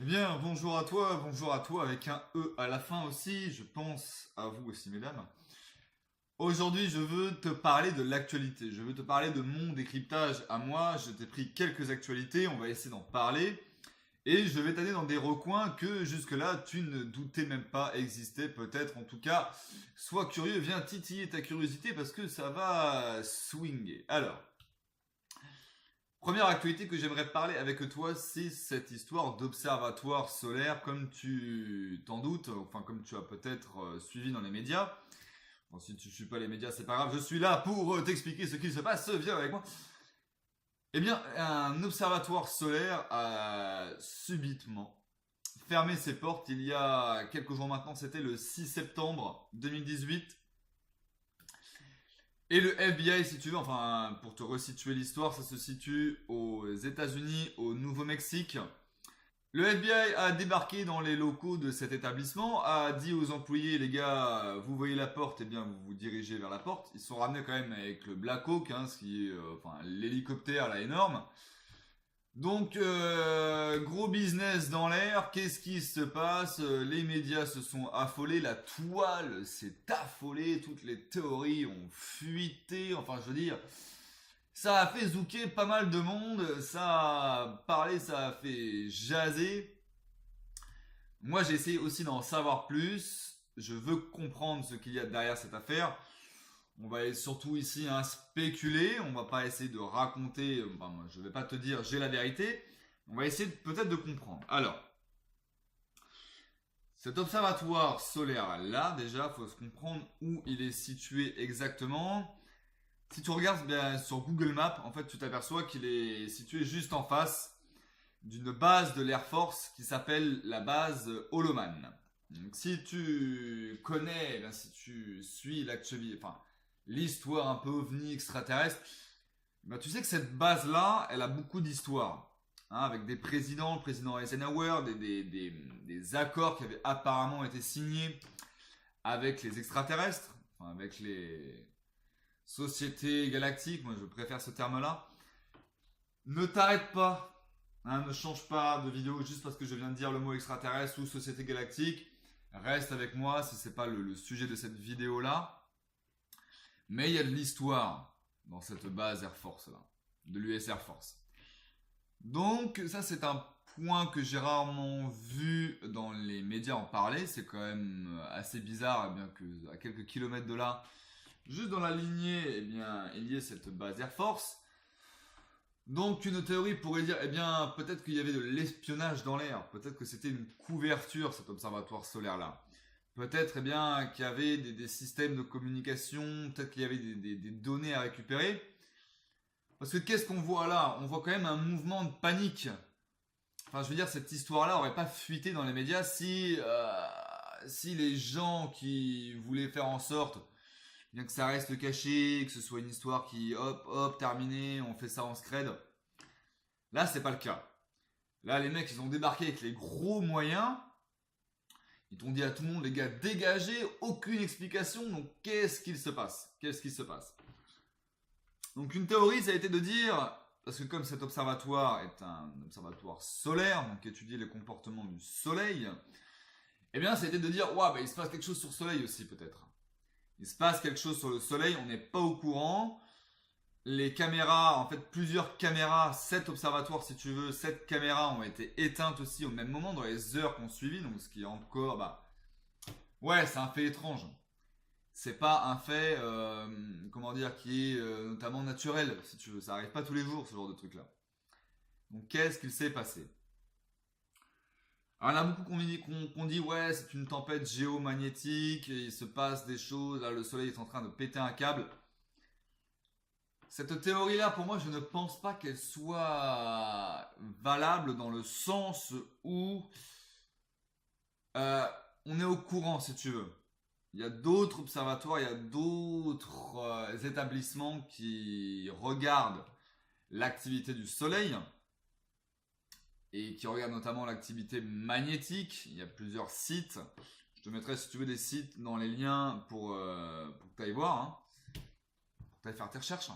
Eh bien, bonjour à toi avec un E à la fin aussi, je pense à vous aussi mesdames. Aujourd'hui, je veux te parler de l'actualité, je veux te parler de mon décryptage à moi, je t'ai pris quelques actualités, on va essayer d'en parler, et je vais t'aller dans des recoins que jusque-là tu ne doutais même pas existaient, peut-être en tout cas. Sois curieux, viens titiller ta curiosité parce que ça va swinger. Alors, première actualité que j'aimerais parler avec toi, c'est cette histoire d'observatoire solaire, comme tu t'en doutes, enfin comme tu as peut-être suivi dans les médias. Bon, si tu ne suis pas les médias, c'est pas grave, je suis là pour t'expliquer ce qu'il se passe, viens avec moi. Eh bien, un observatoire solaire a subitement fermé ses portes il y a quelques jours maintenant, c'était le 6 septembre 2018. Et le FBI, si tu veux, enfin, pour te resituer l'histoire, ça se situe aux États-Unis, au Nouveau-Mexique. Le FBI a débarqué dans les locaux de cet établissement, a dit aux employés, les gars, vous voyez la porte, eh bien vous vous dirigez vers la porte. Ils sont ramenés quand même avec le Black Hawk, ce qui est enfin, l'hélicoptère là énorme. Donc gros business dans l'air, qu'est-ce qui se passe? Les médias se sont affolés, la toile s'est affolée, toutes les théories ont fuité, enfin je veux dire, ça a fait zouker pas mal de monde, ça a parlé, ça a fait jaser. Moi, j'ai essayé aussi d'en savoir plus. Je veux comprendre ce qu'il y a derrière cette affaire. On va surtout ici spéculer. On va pas essayer de raconter. Enfin, je vais pas te dire j'ai la vérité. On va essayer peut-être de comprendre. Alors, cet observatoire solaire là, déjà, faut se comprendre où il est situé exactement. Si tu regardes bien, sur Google Maps, en fait, tu t'aperçois qu'il est situé juste en face d'une base de l'Air Force qui s'appelle la base Holoman. Donc, si tu connais, ben, si tu suis l'actualité, enfin, l'histoire un peu ovni extraterrestre, ben, tu sais que cette base-là, elle a beaucoup d'histoire. Avec des présidents, le président Eisenhower, des accords qui avaient apparemment été signés avec les extraterrestres, enfin, avec les sociétés galactiques, moi je préfère ce terme-là. Ne t'arrête pas, ne change pas de vidéo juste parce que je viens de dire le mot extraterrestre ou société galactique. Reste avec moi si c'est pas le sujet de cette vidéo là. Mais il y a de l'histoire dans cette base Air Force là, de l'US Air Force. Donc ça c'est un point que j'ai rarement vu dans les médias en parler. C'est quand même assez bizarre, bien que à quelques kilomètres de là, juste dans la lignée, eh bien, il y ait cette base Air Force. Donc une théorie pourrait dire, eh bien, peut-être qu'il y avait de l'espionnage dans l'air, peut-être que c'était une couverture, cet observatoire solaire-là. Peut-être, eh bien, qu'il y avait des systèmes de communication, peut-être qu'il y avait des données à récupérer. Parce que qu'est-ce qu'on voit là? On voit quand même un mouvement de panique. Enfin, je veux dire, cette histoire-là aurait pas fuité dans les médias si les gens qui voulaient faire en sorte bien que ça reste caché, que ce soit une histoire qui, hop, hop, terminée, on fait ça en scred. Là, c'est pas le cas. Là, les mecs, ils ont débarqué avec les gros moyens. Ils t'ont dit à tout le monde, les gars, dégagez, aucune explication. Donc, qu'est-ce qu'il se passe? Qu'est-ce qui se passe? Donc, une théorie, ça a été de dire, parce que comme cet observatoire est un observatoire solaire, donc étudier les comportements du soleil, eh bien, ça a été de dire, ouah, bah, il se passe quelque chose sur le soleil aussi, peut-être. Il se passe quelque chose sur le soleil, on n'est pas au courant. Les caméras, en fait plusieurs caméras, 7 observatoires si tu veux, 7 caméras ont été éteintes aussi au même moment dans les heures qu'on suivi, donc ce qui est encore, ouais, c'est un fait étrange. C'est pas un fait, comment dire, qui est notamment naturel, si tu veux. Ça arrive pas tous les jours, ce genre de truc-là. Donc qu'est-ce qu'il s'est passé? Alors, il y en a beaucoup qu'on dit, ouais, c'est une tempête géomagnétique, il se passe des choses, là, le soleil est en train de péter un câble. Cette théorie-là, pour moi, je ne pense pas qu'elle soit valable dans le sens où euh, on est au courant, si tu veux. Il y a d'autres observatoires, il y a d'autres établissements qui regardent l'activité du Soleil et qui regardent notamment l'activité magnétique. Il y a plusieurs sites. Je te mettrai, si tu veux, des sites dans les liens pour que tu ailles voir, pour que tu ailles faire tes recherches.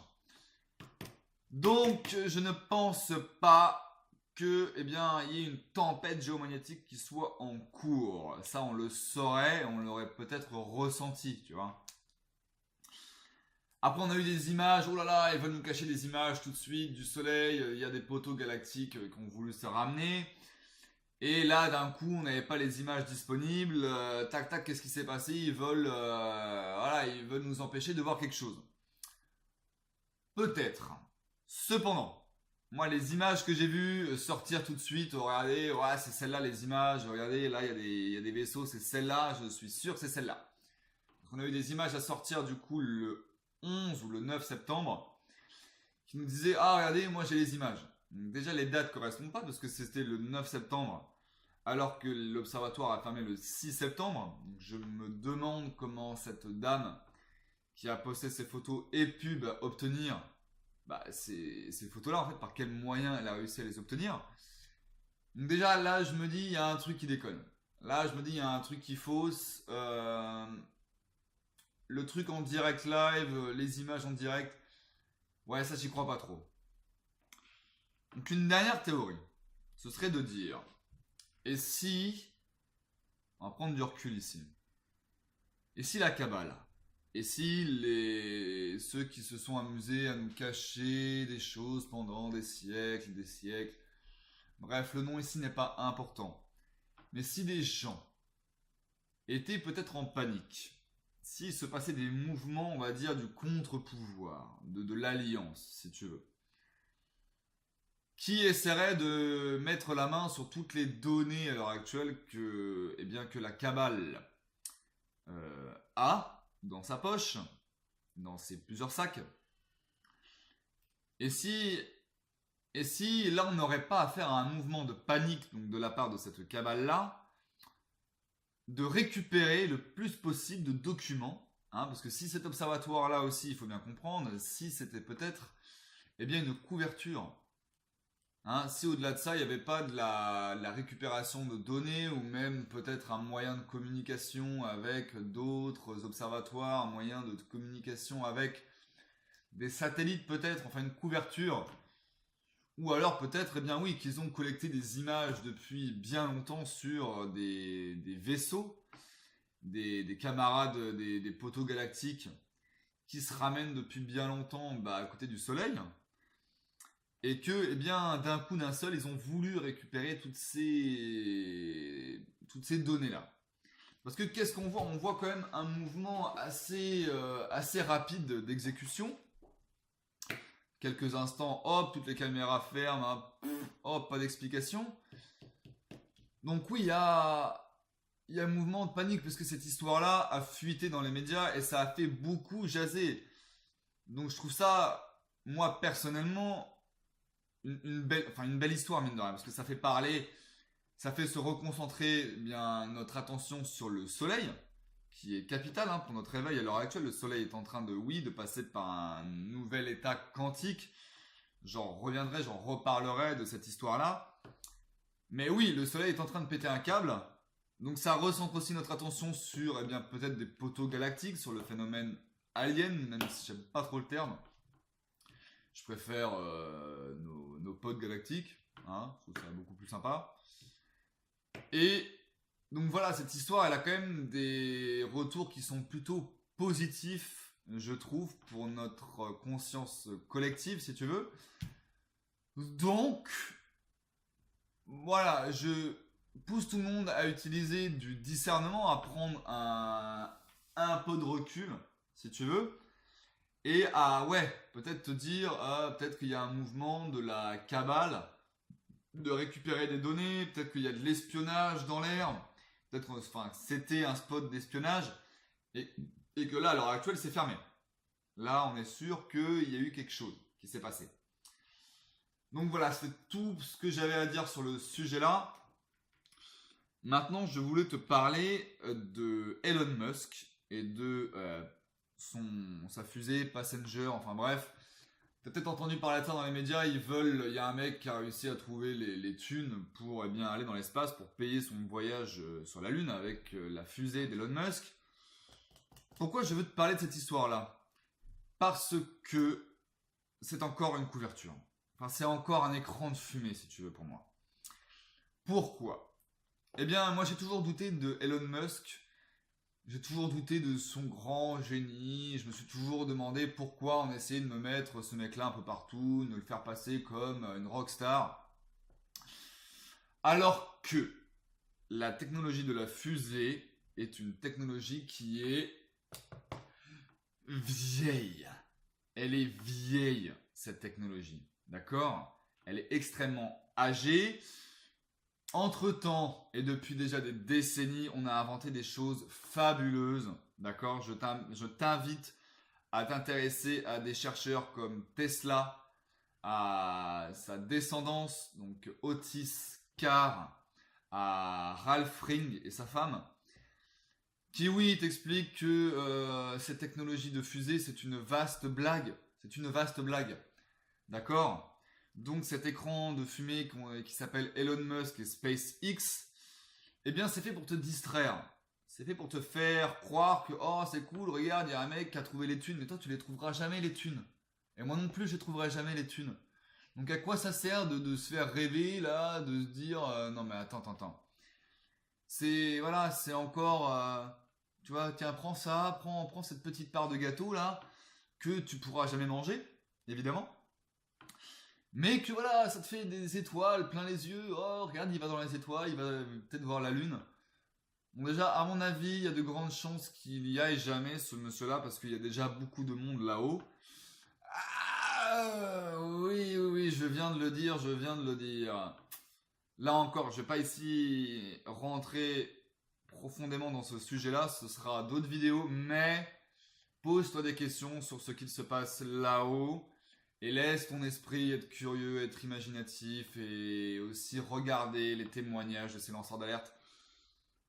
Donc, je ne pense pas que, eh bien, il y ait une tempête géomagnétique qui soit en cours. Ça, on le saurait, on l'aurait peut-être ressenti, tu vois. Après, on a eu des images, oh là là, ils veulent nous cacher des images tout de suite du soleil, il y a des poteaux galactiques qui ont voulu se ramener. Et là, d'un coup, on n'avait pas les images disponibles. Tac, tac, qu'est-ce qui s'est passé? Voilà, ils veulent nous empêcher de voir quelque chose. Peut-être. Cependant, moi, les images que j'ai vues sortir tout de suite, regardez, ouais, c'est celle-là les images. Regardez, là, il y a des vaisseaux, c'est celle-là. Je suis sûr que c'est celle-là. On a eu des images à sortir du coup le 11 ou le 9 septembre qui nous disaient, ah, regardez, moi j'ai les images. Donc, déjà, les dates correspondent pas parce que c'était le 9 septembre alors que l'observatoire a fermé le 6 septembre. Donc, je me demande comment cette dame qui a posté ces photos et pu obtenir ces photos-là, en fait, par quels moyens elle a réussi à les obtenir. Donc déjà, là, je me dis, il y a un truc qui déconne. Là, je me dis, il y a un truc qui fausse. Le truc en direct live, les images en direct, ouais, ça, j'y crois pas trop. Donc, une dernière théorie, ce serait de dire, et si, on va prendre du recul ici, et si la Kabbale, et si ceux qui se sont amusés à nous cacher des choses pendant des siècles, bref, le nom ici n'est pas important. Mais si des gens étaient peut-être en panique, s'il se passait des mouvements, on va dire, du contre-pouvoir, de l'alliance, si tu veux, qui essaierait de mettre la main sur toutes les données à l'heure actuelle que la Kabbale a dans sa poche, dans ses plusieurs sacs. Et si là on n'aurait pas affaire à un mouvement de panique donc de la part de cette Kabbale-là, de récupérer le plus possible de documents, hein, parce que si cet observatoire-là aussi, il faut bien comprendre, si c'était peut-être une couverture, hein, si au-delà de ça, il n'y avait pas de la récupération de données ou même peut-être un moyen de communication avec d'autres observatoires, un moyen de communication avec des satellites peut-être, enfin une couverture, ou alors peut-être, oui, qu'ils ont collecté des images depuis bien longtemps sur des vaisseaux, des camarades, des poteaux galactiques qui se ramènent depuis bien longtemps à côté du Soleil. Et que, d'un coup, d'un seul, ils ont voulu récupérer toutes ces données-là. Parce que qu'est-ce qu'on voit? On voit quand même un mouvement assez rapide d'exécution. Quelques instants, hop, toutes les caméras ferment, hein, hop, pas d'explication. Donc oui, il y a un mouvement de panique parce que cette histoire-là a fuité dans les médias et ça a fait beaucoup jaser. Donc je trouve ça, moi personnellement, une belle histoire mine de rien, parce que ça fait parler, ça fait se reconcentrer notre attention sur le soleil, qui est capital pour notre réveil à l'heure actuelle. Le soleil est en train de passer par un nouvel état quantique. J'en reparlerai de cette histoire-là. Mais oui, le soleil est en train de péter un câble, donc ça recentre aussi notre attention sur peut-être des poteaux galactiques, sur le phénomène alien, même si j'aime pas trop le terme. Je préfère nos potes galactiques, hein, je trouve ça beaucoup plus sympa. Et donc voilà, cette histoire, elle a quand même des retours qui sont plutôt positifs, je trouve, pour notre conscience collective, si tu veux. Donc, voilà, je pousse tout le monde à utiliser du discernement, à prendre un peu de recul, si tu veux. Et peut-être te dire, peut-être qu'il y a un mouvement de la Kabbale de récupérer des données, peut-être qu'il y a de l'espionnage dans l'air, peut-être c'était un spot d'espionnage, et que là, à l'heure actuelle, c'est fermé. Là, on est sûr qu'il y a eu quelque chose qui s'est passé. Donc voilà, c'est tout ce que j'avais à dire sur le sujet-là. Maintenant, je voulais te parler de Elon Musk et de sa fusée Passenger, enfin bref. T'as peut-être entendu parler de ça dans les médias, il y a un mec qui a réussi à trouver les thunes pour aller dans l'espace, pour payer son voyage sur la Lune avec la fusée d'Elon Musk. Pourquoi je veux te parler de cette histoire-là? Parce que c'est encore une couverture. Enfin, c'est encore un écran de fumée, si tu veux, pour moi. Pourquoi? Eh bien, moi, j'ai toujours douté de Elon Musk. J'ai toujours douté de son grand génie. Je me suis toujours demandé pourquoi on essayait de me mettre ce mec-là un peu partout, de le faire passer comme une rockstar. Alors que la technologie de la fusée est une technologie qui est vieille. Elle est vieille, cette technologie. D'accord? Elle est extrêmement âgée. Entre-temps, et depuis déjà des décennies, on a inventé des choses fabuleuses. D'accord? Je t'invite à t'intéresser à des chercheurs comme Tesla, à sa descendance, donc Otis Carr, à Ralph Ring et sa femme, qui oui t'explique que cette technologie de fusée c'est une vaste blague. C'est une vaste blague. D'accord? Donc cet écran de fumée qui s'appelle Elon Musk et SpaceX, eh bien c'est fait pour te distraire. C'est fait pour te faire croire que oh c'est cool, regarde, il y a un mec qui a trouvé les thunes, mais toi tu les trouveras jamais les thunes. Et moi non plus je ne trouverai jamais les thunes. Donc à quoi ça sert de se faire rêver là, de se dire non mais attends. C'est voilà, c'est encore tu vois, tiens prends ça, prends cette petite part de gâteau là que tu pourras jamais manger, évidemment. Mais que voilà, ça te fait des étoiles plein les yeux. Oh, regarde, il va dans les étoiles, il va peut-être voir la lune. Bon, déjà, à mon avis, il y a de grandes chances qu'il y aille jamais, ce monsieur-là, parce qu'il y a déjà beaucoup de monde là-haut. Ah, oui, je viens de le dire, Là encore, je vais pas ici rentrer profondément dans ce sujet-là, ce sera d'autres vidéos, mais pose-toi des questions sur ce qu'il se passe là-haut. Et laisse ton esprit être curieux, être imaginatif et aussi regarder les témoignages de ces lanceurs d'alerte.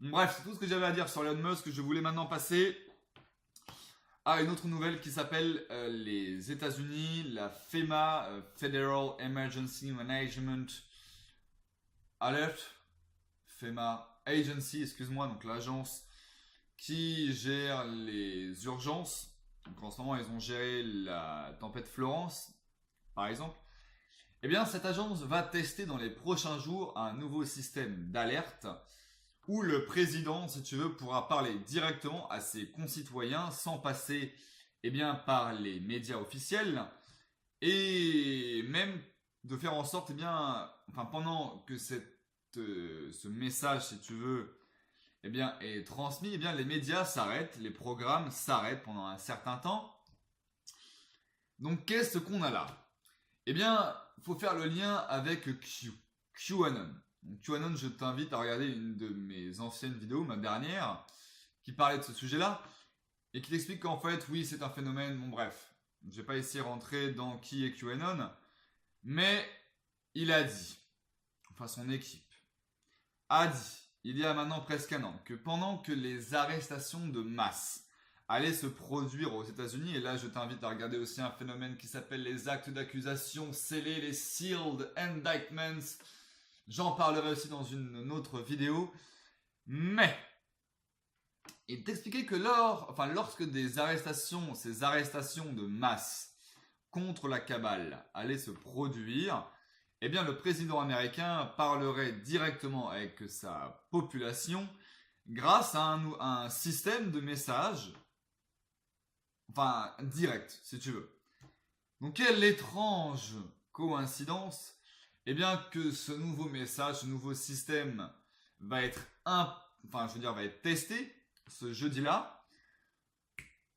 Bref, c'est tout ce que j'avais à dire sur Elon Musk. Je voulais maintenant passer à une autre nouvelle qui s'appelle les États-Unis, la FEMA, Federal Emergency Management Alert, FEMA Agency, excuse-moi, donc l'agence qui gère les urgences. Donc en ce moment, ils ont géré la tempête Florence, par exemple. Eh bien, cette agence va tester dans les prochains jours un nouveau système d'alerte où le président, si tu veux, pourra parler directement à ses concitoyens sans passer par les médias officiels et même de faire en sorte, pendant que ce message, si tu veux, est transmis, les médias s'arrêtent, les programmes s'arrêtent pendant un certain temps. Donc, qu'est-ce qu'on a là? Il faut faire le lien avec QAnon. Donc, QAnon, je t'invite à regarder une de mes anciennes vidéos, ma dernière, qui parlait de ce sujet-là, et qui t'explique qu'en fait, oui, c'est un phénomène, bon bref, je ne vais pas essayer de rentrer dans qui est QAnon, mais il a dit, enfin son équipe, a dit, il y a maintenant presque un an, que pendant que les arrestations de masse allait se produire aux États-Unis. Et là, je t'invite à regarder aussi un phénomène qui s'appelle les actes d'accusation scellés, les sealed indictments. J'en parlerai aussi dans une autre vidéo. Mais il t'expliquait que lorsque ces arrestations de masse contre la cabale allaient se produire, le président américain parlerait directement avec sa population grâce à un système de messages direct, si tu veux. Donc, quelle étrange coïncidence, que ce nouveau message, ce nouveau système va être testé ce jeudi-là.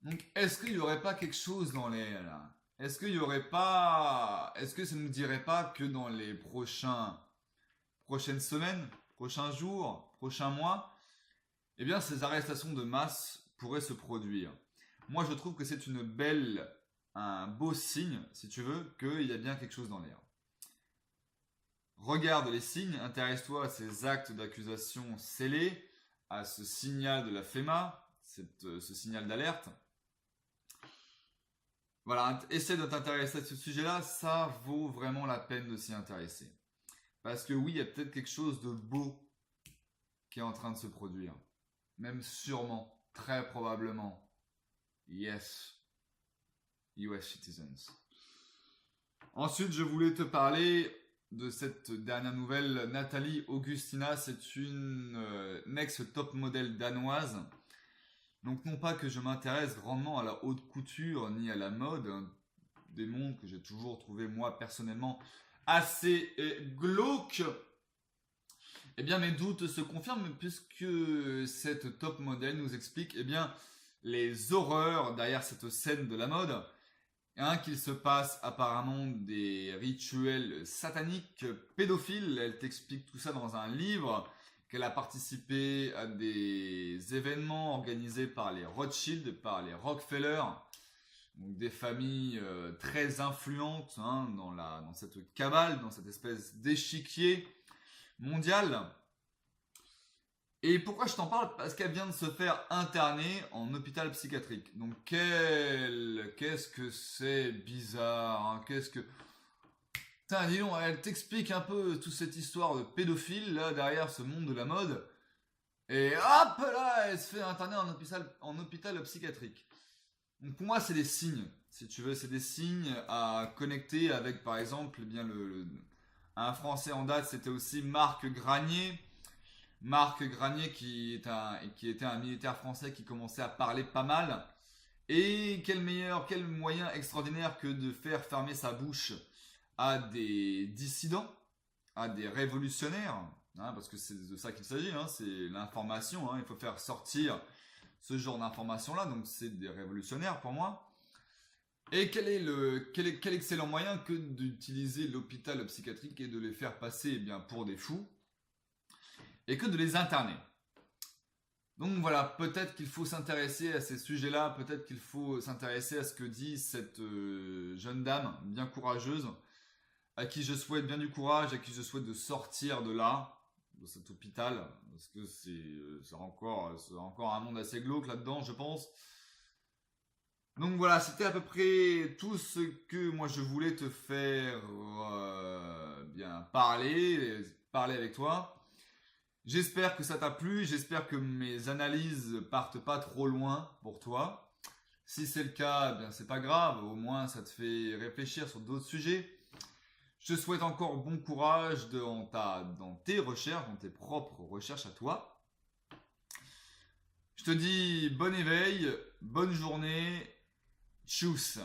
Donc, est-ce qu'il n'y aurait pas quelque chose dans l'air là? Est-ce que ça ne nous dirait pas que dans les prochaines semaines, prochains jours, prochains mois, ces arrestations de masse pourraient se produire? Moi, je trouve que c'est un beau signe, si tu veux, qu'il y a bien quelque chose dans l'air. Regarde les signes, intéresse-toi à ces actes d'accusation scellés, à ce signal de la FEMA, ce signal d'alerte. Voilà, essaie de t'intéresser à ce sujet-là, ça vaut vraiment la peine de s'y intéresser. Parce que oui, il y a peut-être quelque chose de beau qui est en train de se produire. Même sûrement, très probablement. Yes, US citizens. Ensuite, je voulais te parler de cette dernière nouvelle. Nathalie Augustina, c'est une ex-top modèle danoise. Donc non pas que je m'intéresse grandement à la haute couture ni à la mode, hein, des mondes que j'ai toujours trouvé moi personnellement assez glauques. Eh bien mes doutes se confirment puisque cette top modèle nous explique les horreurs derrière cette scène de la mode. Qu'il se passe apparemment des rituels sataniques pédophiles. Elle t'explique tout ça dans un livre, qu'elle a participé à des événements organisés par les Rothschild, par les Rockefeller, donc des familles très influentes dans cette cabale, dans cette espèce d'échiquier mondial. Et pourquoi je t'en parle? Parce qu'elle vient de se faire interner en hôpital psychiatrique. Donc qu'est-ce que c'est bizarre, hein? Qu'est-ce que... Putain, dis donc, elle t'explique un peu toute cette histoire de pédophile, là, derrière ce monde de la mode. Et hop, là, elle se fait interner en hôpital psychiatrique. Donc pour moi, c'est des signes, si tu veux, c'est des signes à connecter avec, par exemple, un Français en date, c'était aussi Marc Granier. Marc Granier qui était un militaire français qui commençait à parler pas mal. Et quel moyen extraordinaire que de faire fermer sa bouche à des dissidents, à des révolutionnaires, hein, parce que c'est de ça qu'il s'agit, hein, c'est l'information, hein, il faut faire sortir ce genre d'informations-là, donc c'est des révolutionnaires pour moi. Et quel excellent moyen que d'utiliser l'hôpital psychiatrique et de les faire passer pour des fous, et que de les interner. Donc voilà, peut-être qu'il faut s'intéresser à ces sujets-là, peut-être qu'il faut s'intéresser à ce que dit cette jeune dame bien courageuse, à qui je souhaite bien du courage, à qui je souhaite de sortir de là, de cet hôpital, parce que c'est encore un monde assez glauque là-dedans, je pense. Donc voilà, c'était à peu près tout ce que moi je voulais te faire parler avec toi. J'espère que ça t'a plu, j'espère que mes analyses partent pas trop loin pour toi. Si c'est le cas, c'est pas grave, au moins ça te fait réfléchir sur d'autres sujets. Je te souhaite encore bon courage dans tes recherches, dans tes propres recherches à toi. Je te dis bon éveil, bonne journée, tchuss.